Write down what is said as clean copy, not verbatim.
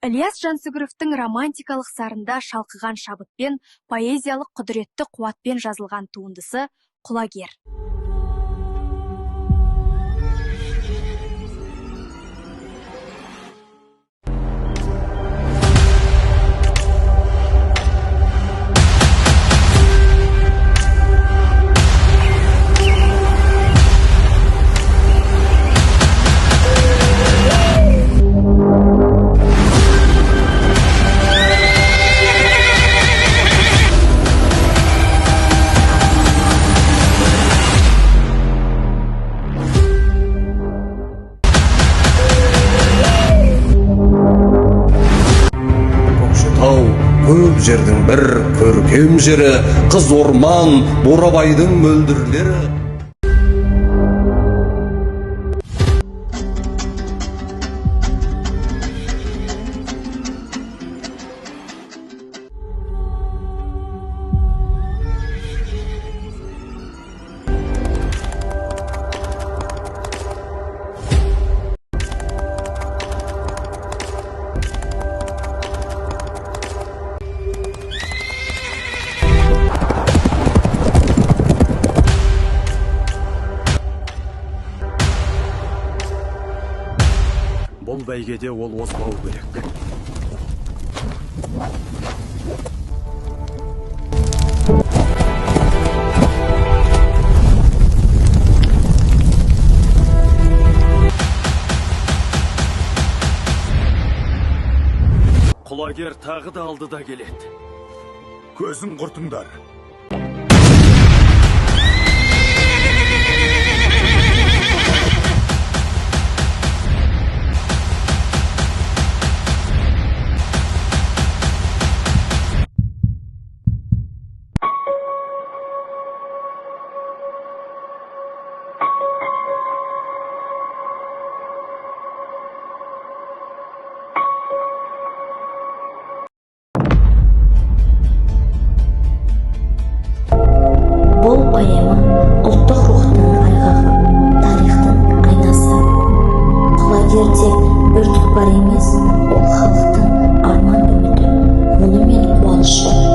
Ілияс Жансүгіровтің романтикалық сарында шалқыған шабытпен, поэзиялық құдіретті қуатпен жазылған туындысы «Құлагер». Көп жердің бір көркем жері, қыз орман, Бурабайдың мөлдірлері. Бұл бәйгеде ол озбау керек. Құлагер тағы да алдыда келеді. Көзін құртыңдар. Бұл поэма ұлттық рухтың айғағы, тарихтың айнасы. Құлагер тек бір түп бар емес, ол халықтың арман үміті, мұны мен қуанышы.